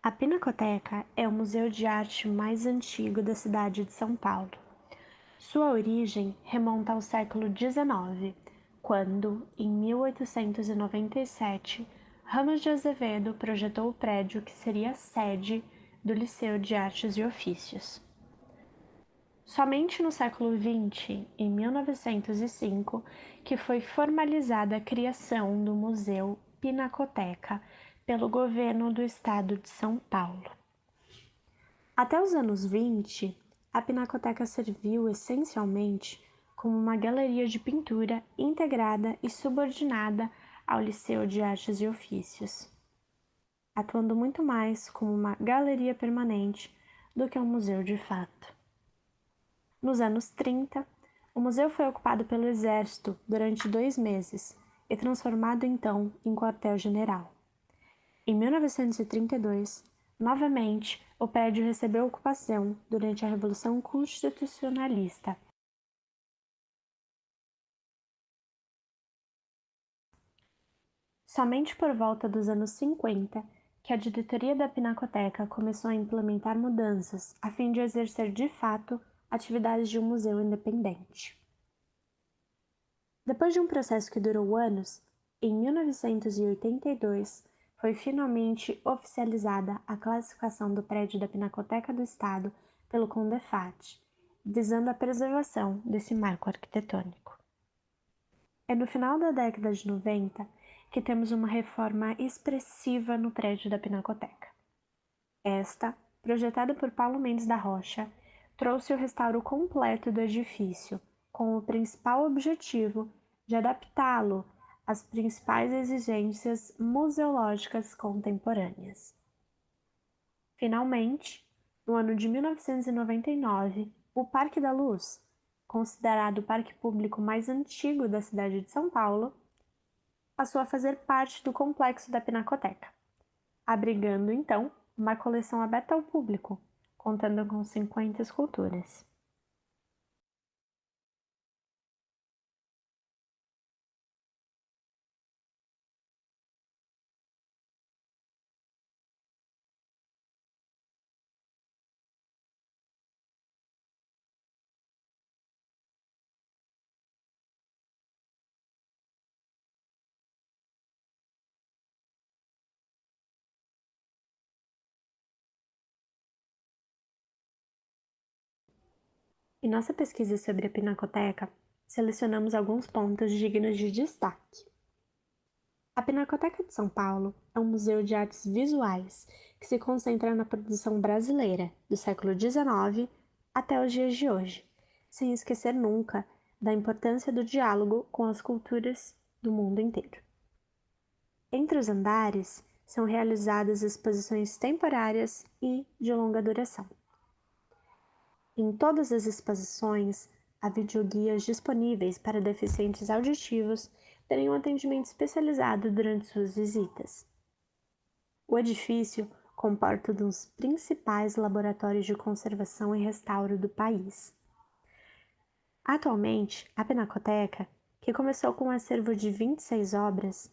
A Pinacoteca é o museu de arte mais antigo da cidade de São Paulo. Sua origem remonta ao século XIX, quando, em 1897, Ramos de Azevedo projetou o prédio que seria a sede do Liceu de Artes e Ofícios. Somente no século XX, em 1905, que foi formalizada a criação do Museu Pinacoteca pelo governo do estado de São Paulo. Até os anos 20, a Pinacoteca serviu essencialmente como uma galeria de pintura integrada e subordinada ao Liceu de Artes e Ofícios, atuando muito mais como uma galeria permanente do que um museu de fato. Nos anos 30, o museu foi ocupado pelo Exército durante 2 meses e transformado então em quartel-general. Em 1932, novamente, o prédio recebeu ocupação durante a Revolução Constitucionalista. Somente por volta dos anos 50 que a diretoria da Pinacoteca começou a implementar mudanças a fim de exercer de fato atividades de um museu independente. Depois de um processo que durou anos, em 1982 foi finalmente oficializada a classificação do prédio da Pinacoteca do Estado pelo CONDEFAT, visando a preservação desse marco arquitetônico. É no final da década de 90 que temos uma reforma expressiva no prédio da Pinacoteca. Esta, projetada por Paulo Mendes da Rocha, trouxe o restauro completo do edifício, com o principal objetivo de adaptá-lo às principais exigências museológicas contemporâneas. Finalmente, no ano de 1999, o Parque da Luz, considerado o parque público mais antigo da cidade de São Paulo, passou a fazer parte do complexo da Pinacoteca, abrigando então uma coleção aberta ao público, contando com 50 esculturas. Em nossa pesquisa sobre a Pinacoteca, selecionamos alguns pontos dignos de destaque. A Pinacoteca de São Paulo é um museu de artes visuais que se concentra na produção brasileira do século XIX até os dias de hoje, sem esquecer nunca da importância do diálogo com as culturas do mundo inteiro. Entre os andares são realizadas exposições temporárias e de longa duração. Em todas as exposições, há videoguias disponíveis para deficientes auditivos terem um atendimento especializado durante suas visitas. O edifício comporta um dos principais laboratórios de conservação e restauro do país. Atualmente, a Pinacoteca, que começou com um acervo de 26 obras,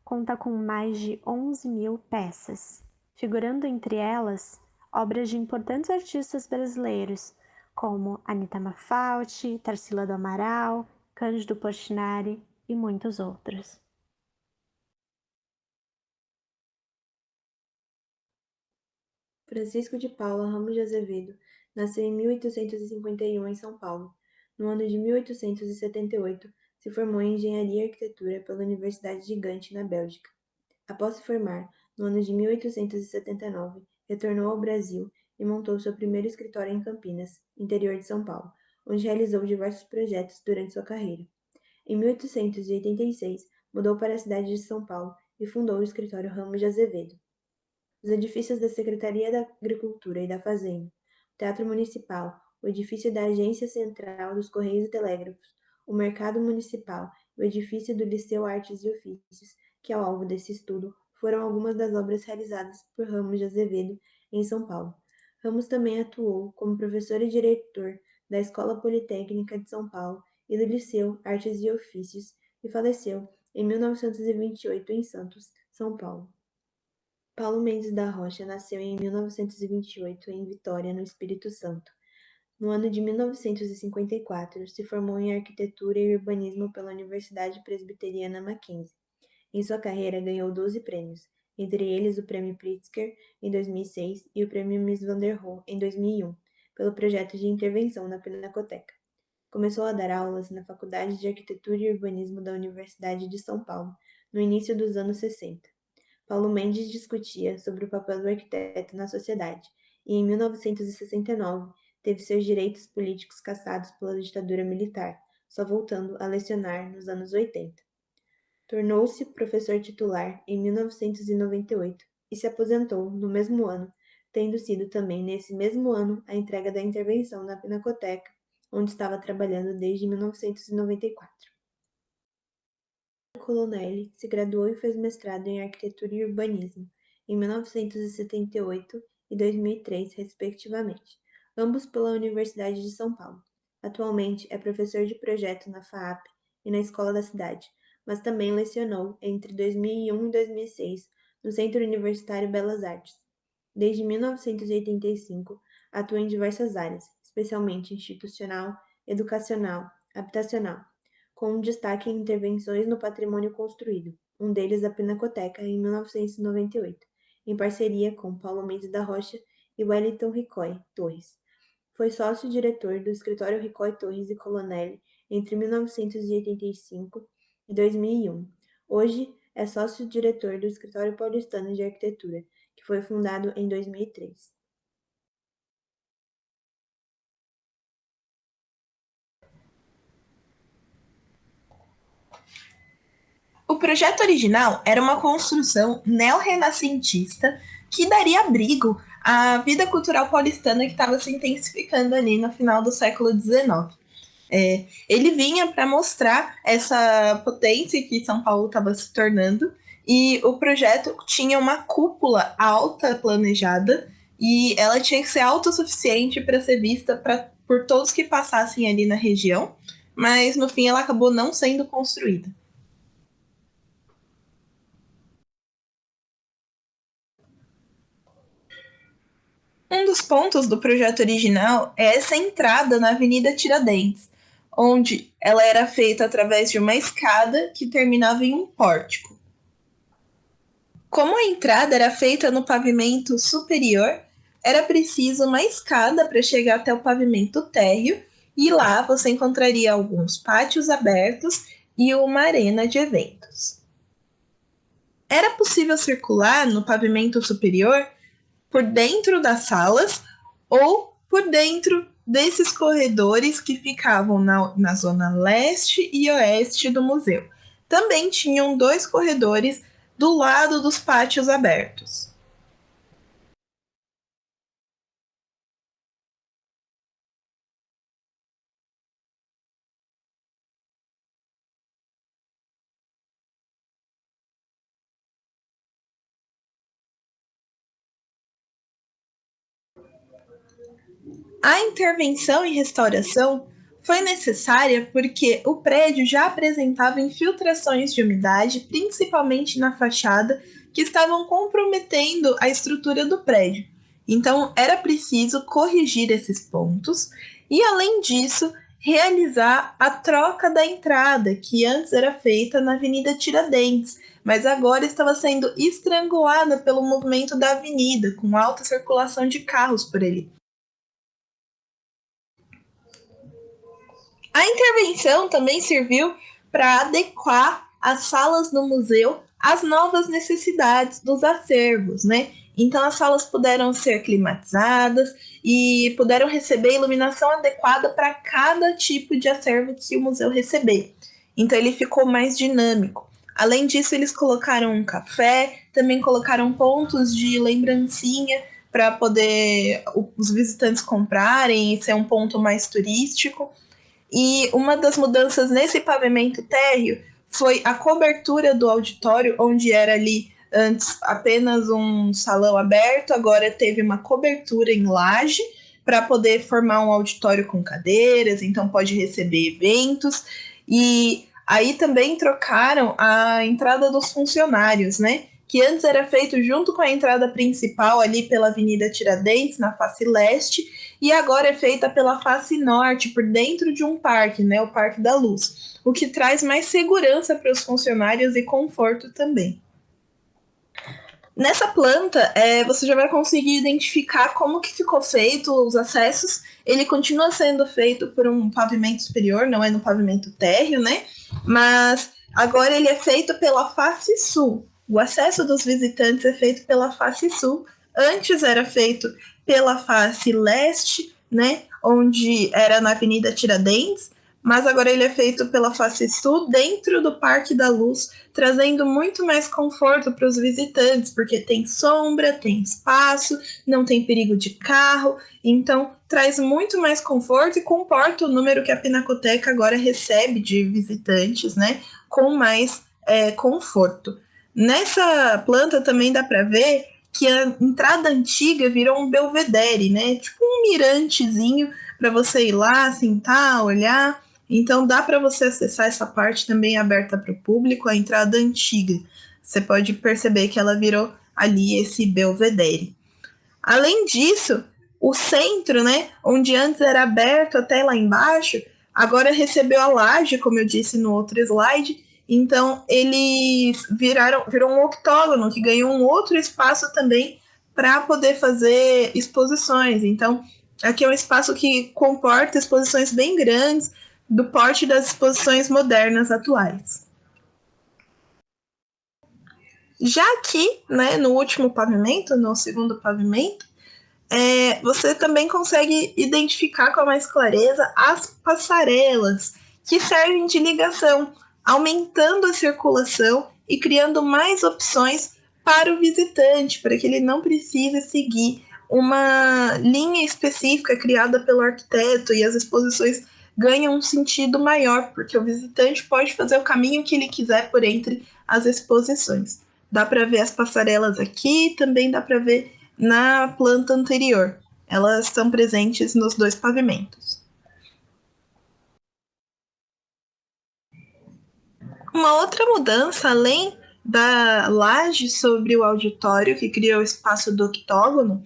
conta com mais de 11 mil peças, figurando entre elas obras de importantes artistas brasileiros, como Anita Malfatti, Tarsila do Amaral, Cândido Portinari e muitos outros. Francisco de Paula Ramos de Azevedo nasceu em 1851 em São Paulo. No ano de 1878, se formou em Engenharia e Arquitetura pela Universidade de Gante, na Bélgica. Após se formar, no ano de 1879, retornou ao Brasil e montou seu primeiro escritório em Campinas, interior de São Paulo, onde realizou diversos projetos durante sua carreira. Em 1886, mudou para a cidade de São Paulo e fundou o escritório Ramos de Azevedo. Os edifícios da Secretaria da Agricultura e da Fazenda, o Teatro Municipal, o edifício da Agência Central dos Correios e Telégrafos, o Mercado Municipal e o edifício do Liceu Artes e Ofícios, que é o alvo desse estudo, foram algumas das obras realizadas por Ramos de Azevedo em São Paulo. Ramos também atuou como professor e diretor da Escola Politécnica de São Paulo e do Liceu Artes e Ofícios e faleceu em 1928 em Santos, São Paulo. Paulo Mendes da Rocha nasceu em 1928 em Vitória, no Espírito Santo. No ano de 1954, se formou em Arquitetura e Urbanismo pela Universidade Presbiteriana Mackenzie. Em sua carreira, ganhou 12 prêmios, entre eles o Prêmio Pritzker, em 2006, e o Prêmio Miss Van der Rohe, em 2001, pelo projeto de intervenção na Pinacoteca. Começou a dar aulas na Faculdade de Arquitetura e Urbanismo da Universidade de São Paulo, no início dos anos 60. Paulo Mendes discutia sobre o papel do arquiteto na sociedade e, em 1969, teve seus direitos políticos cassados pela ditadura militar, só voltando a lecionar nos anos 80. Tornou-se professor titular em 1998 e se aposentou no mesmo ano, tendo sido também nesse mesmo ano a entrega da intervenção na Pinacoteca, onde estava trabalhando desde 1994. Colonelli se graduou e fez mestrado em Arquitetura e Urbanismo em 1978 e 2003, respectivamente, ambos pela Universidade de São Paulo. Atualmente é professor de projeto na FAAP e na Escola da Cidade, mas também lecionou entre 2001 e 2006 no Centro Universitário Belas Artes. Desde 1985, atua em diversas áreas, especialmente institucional, educacional, habitacional, com destaque em intervenções no patrimônio construído, um deles a Pinacoteca, em 1998, em parceria com Paulo Mendes da Rocha e Wellington Ricoy Torres. Foi sócio-diretor do Escritório Ricoy Torres e Colonelli entre 1985 e 2001. Hoje é sócio-diretor do Escritório Paulistano de Arquitetura, que foi fundado em 2003. O projeto original era uma construção neorrenascentista que daria abrigo à vida cultural paulistana que estava se intensificando ali no final do século XIX. Ele vinha para mostrar essa potência que São Paulo estava se tornando, e o projeto tinha uma cúpula alta planejada e ela tinha que ser autossuficiente para ser vista por todos que passassem ali na região, mas no fim ela acabou não sendo construída. Um dos pontos do projeto original é essa entrada na Avenida Tiradentes, onde ela era feita através de uma escada que terminava em um pórtico. Como a entrada era feita no pavimento superior, era preciso uma escada para chegar até o pavimento térreo, e lá você encontraria alguns pátios abertos e uma arena de eventos. Era possível circular no pavimento superior por dentro das salas ou por dentro desses corredores que ficavam na zona leste e oeste do museu. Também tinham 2 corredores do lado dos pátios abertos. A intervenção e restauração foi necessária porque o prédio já apresentava infiltrações de umidade, principalmente na fachada, que estavam comprometendo a estrutura do prédio. Então, era preciso corrigir esses pontos e, além disso, realizar a troca da entrada, que antes era feita na Avenida Tiradentes, mas agora estava sendo estrangulada pelo movimento da avenida, com alta circulação de carros por ali. A intervenção também serviu para adequar as salas do museu às novas necessidades dos acervos, né? Então as salas puderam ser climatizadas e puderam receber iluminação adequada para cada tipo de acervo que o museu receber. Então ele ficou mais dinâmico. Além disso, eles colocaram um café, também colocaram pontos de lembrancinha para poder os visitantes comprarem e ser um ponto mais turístico. E uma das mudanças nesse pavimento térreo foi a cobertura do auditório, onde era ali antes apenas um salão aberto, agora teve uma cobertura em laje para poder formar um auditório com cadeiras, então pode receber eventos. E aí também trocaram a entrada dos funcionários, né? que antes era feito junto com a entrada principal ali pela Avenida Tiradentes, na face leste, e agora é feita pela face norte, por dentro de um parque, né, o Parque da Luz, o que traz mais segurança para os funcionários e conforto também. Nessa planta, você já vai conseguir identificar como que ficou feito os acessos. Ele continua sendo feito por um pavimento superior, não é no pavimento térreo, né? Mas agora ele é feito pela face sul. O acesso dos visitantes é feito pela face sul. Antes era feito pela face leste, né? Onde era na Avenida Tiradentes, mas agora ele é feito pela face sul, dentro do Parque da Luz, trazendo muito mais conforto para os visitantes, porque tem sombra, tem espaço, não tem perigo de carro, então traz muito mais conforto e comporta o número que a Pinacoteca agora recebe de visitantes, né, com mais conforto. Nessa planta também dá para ver que a entrada antiga virou um belvedere, né, tipo um mirantezinho para você ir lá, sentar, olhar. Então dá para você acessar essa parte também aberta para o público, a entrada antiga. Você pode perceber que ela virou ali esse belvedere. Além disso, o centro, né, onde antes era aberto até lá embaixo, agora recebeu a laje, como eu disse no outro slide. Então eles virou um octógono que ganhou um outro espaço também para poder fazer exposições. Então aqui é um espaço que comporta exposições bem grandes, do porte das exposições modernas atuais. Já aqui, né, no último pavimento, no segundo pavimento, você também consegue identificar com mais clareza as passarelas, que servem de ligação, aumentando a circulação e criando mais opções para o visitante, para que ele não precise seguir uma linha específica criada pelo arquiteto, e as exposições ganham um sentido maior, porque o visitante pode fazer o caminho que ele quiser por entre as exposições. Dá para ver as passarelas aqui, também dá para ver na planta anterior. Elas estão presentes nos dois pavimentos. Uma outra mudança, além da laje sobre o auditório, que criou o espaço do octógono,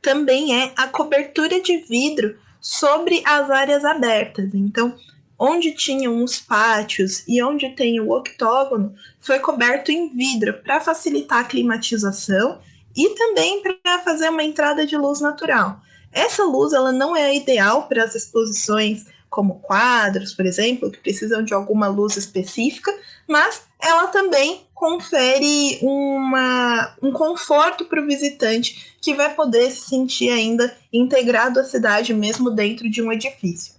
também é a cobertura de vidro sobre as áreas abertas. Então, onde tinham os pátios e onde tem o octógono, foi coberto em vidro para facilitar a climatização e também para fazer uma entrada de luz natural. Essa luz ela não é ideal para as exposições como quadros, por exemplo, que precisam de alguma luz específica, mas ela também confere um conforto para o visitante, que vai poder se sentir ainda integrado à cidade, mesmo dentro de um edifício.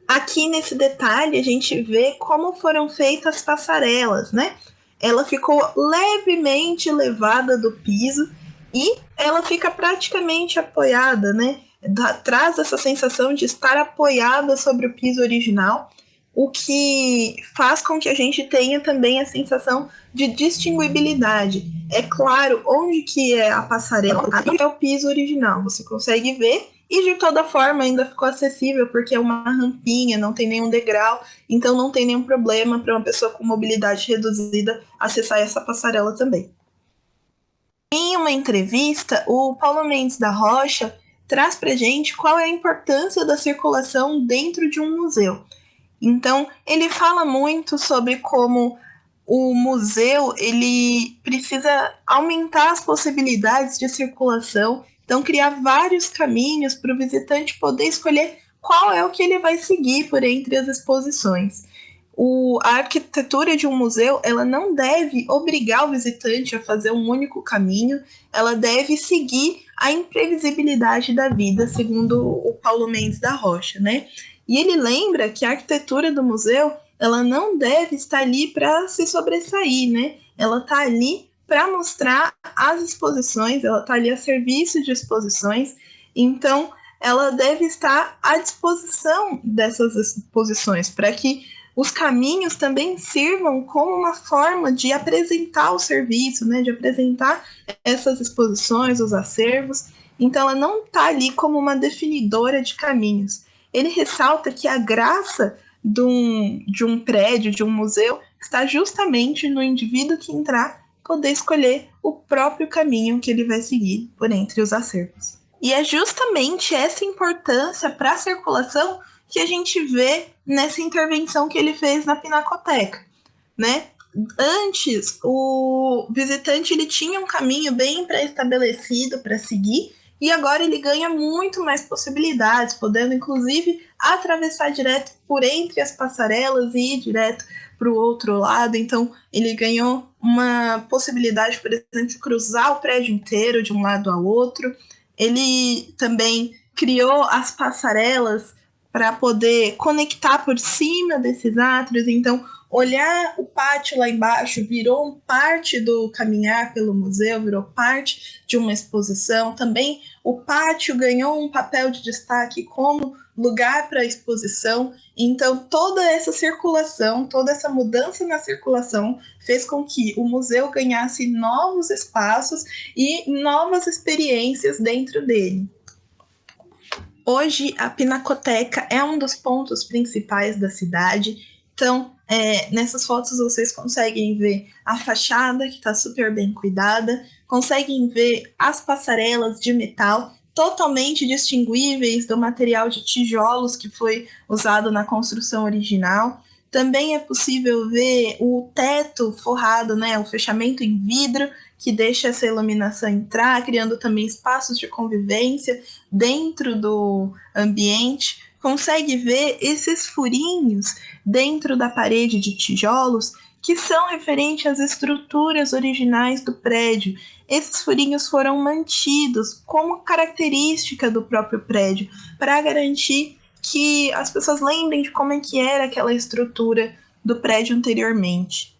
Aqui nesse detalhe a gente vê como foram feitas as passarelas, né? Ela ficou levemente elevada do piso e ela fica praticamente apoiada, né? Traz essa sensação de estar apoiada sobre o piso original, o que faz com que a gente tenha também a sensação de distinguibilidade. É claro onde que é a passarela, onde é o piso original, você consegue ver, e de toda forma ainda ficou acessível, porque é uma rampinha, não tem nenhum degrau, então não tem nenhum problema para uma pessoa com mobilidade reduzida acessar essa passarela também. Em uma entrevista, o Paulo Mendes da Rocha traz para gente qual é a importância da circulação dentro de um museu. Então, ele fala muito sobre como o museu ele precisa aumentar as possibilidades de circulação, então criar vários caminhos para o visitante poder escolher qual é o que ele vai seguir por entre as exposições. A arquitetura de um museu ela não deve obrigar o visitante a fazer um único caminho, ela deve seguir a imprevisibilidade da vida, segundo o Paulo Mendes da Rocha, né? E ele lembra que a arquitetura do museu ela não deve estar ali para se sobressair, né? Ela está ali para mostrar as exposições, ela está ali a serviço de exposições, então ela deve estar à disposição dessas exposições, para que os caminhos também sirvam como uma forma de apresentar o serviço, né? De apresentar essas exposições, os acervos. Então ela não está ali como uma definidora de caminhos. Ele ressalta que a graça de um prédio, de um museu, está justamente no indivíduo que entrar poder escolher o próprio caminho que ele vai seguir por entre os acervos. E é justamente essa importância para a circulação que a gente vê nessa intervenção que ele fez na Pinacoteca, né? Antes, o visitante ele tinha um caminho bem pré-estabelecido para seguir, e agora ele ganha muito mais possibilidades, podendo inclusive atravessar direto por entre as passarelas e ir direto para o outro lado. Então, ele ganhou uma possibilidade, por exemplo, de cruzar o prédio inteiro de um lado ao outro. Ele também criou as passarelas para poder conectar por cima desses átrios. Então, olhar o pátio lá embaixo virou parte do caminhar pelo museu, virou parte de uma exposição. Também o pátio ganhou um papel de destaque como lugar para exposição. Então, toda essa circulação, toda essa mudança na circulação fez com que o museu ganhasse novos espaços e novas experiências dentro dele. Hoje, a Pinacoteca é um dos pontos principais da cidade. Então, nessas fotos vocês conseguem ver a fachada, que está super bem cuidada, conseguem ver as passarelas de metal, totalmente distinguíveis do material de tijolos que foi usado na construção original. Também é possível ver o teto forrado, né, o fechamento em vidro, que deixa essa iluminação entrar, criando também espaços de convivência dentro do ambiente. Consegue ver esses furinhos dentro da parede de tijolos que são referentes às estruturas originais do prédio. Esses furinhos foram mantidos como característica do próprio prédio, para garantir que as pessoas lembrem de como é que era aquela estrutura do prédio anteriormente.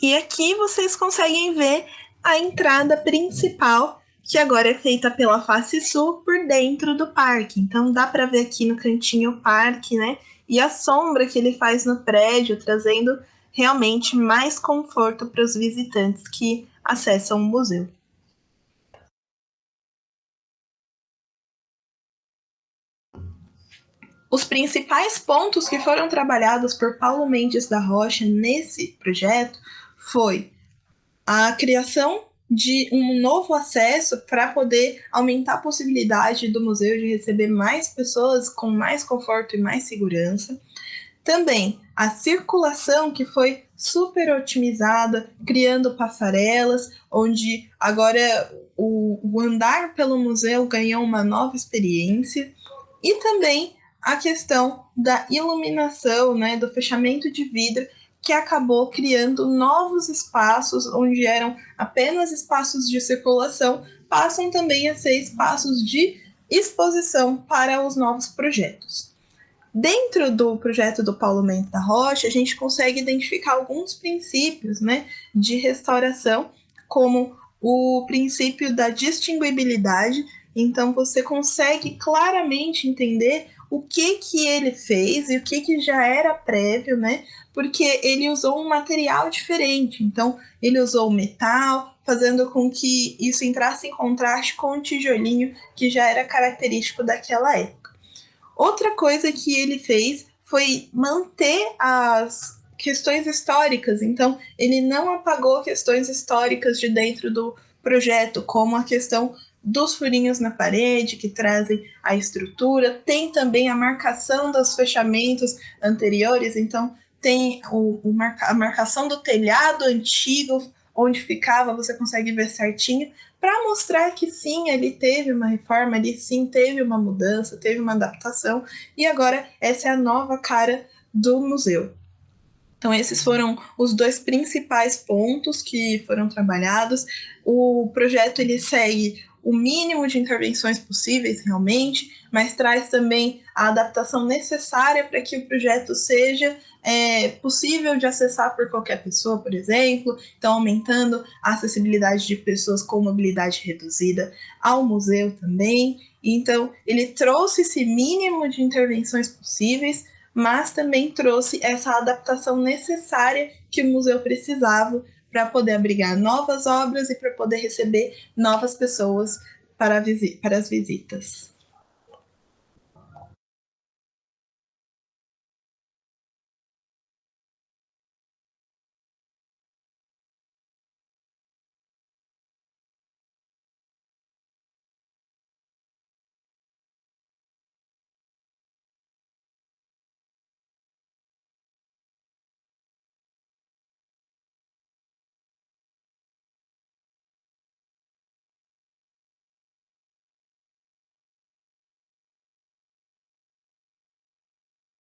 E aqui vocês conseguem ver a entrada principal, que agora é feita pela face sul por dentro do parque. Então dá para ver aqui no cantinho o parque, né? E a sombra que ele faz no prédio, trazendo realmente mais conforto para os visitantes que acessam o museu. Os principais pontos que foram trabalhados por Paulo Mendes da Rocha nesse projeto foi a criação de um novo acesso para poder aumentar a possibilidade do museu de receber mais pessoas com mais conforto e mais segurança. Também a circulação, que foi super otimizada, criando passarelas, onde agora o andar pelo museu ganhou uma nova experiência. E também a questão da iluminação, né, do fechamento de vidro, que acabou criando novos espaços, onde eram apenas espaços de circulação, passam também a ser espaços de exposição para os novos projetos. Dentro do projeto do Paulo Mendes da Rocha, a gente consegue identificar alguns princípios, né, de restauração, como o princípio da distinguibilidade. Então, você consegue claramente entender o que ele fez e o que já era prévio, né? Porque ele usou um material diferente. Então, ele usou metal, fazendo com que isso entrasse em contraste com o tijolinho que já era característico daquela época. Outra coisa que ele fez foi manter as questões históricas. Então, ele não apagou questões históricas de dentro do projeto, como a questão dos furinhos na parede, que trazem a estrutura. Tem também a marcação dos fechamentos anteriores. Então, tem a marcação do telhado antigo, onde ficava, você consegue ver certinho, para mostrar que sim, ele teve uma reforma, ele sim teve uma mudança, teve uma adaptação, e agora essa é a nova cara do museu. Então, esses foram os dois principais pontos que foram trabalhados. O projeto ele segue o mínimo de intervenções possíveis, realmente, mas traz também a adaptação necessária para que o projeto seja possível de acessar por qualquer pessoa, por exemplo. Então, aumentando a acessibilidade de pessoas com mobilidade reduzida ao museu também. Então, ele trouxe esse mínimo de intervenções possíveis, mas também trouxe essa adaptação necessária que o museu precisava para poder abrigar novas obras e para poder receber novas pessoas para as visitas.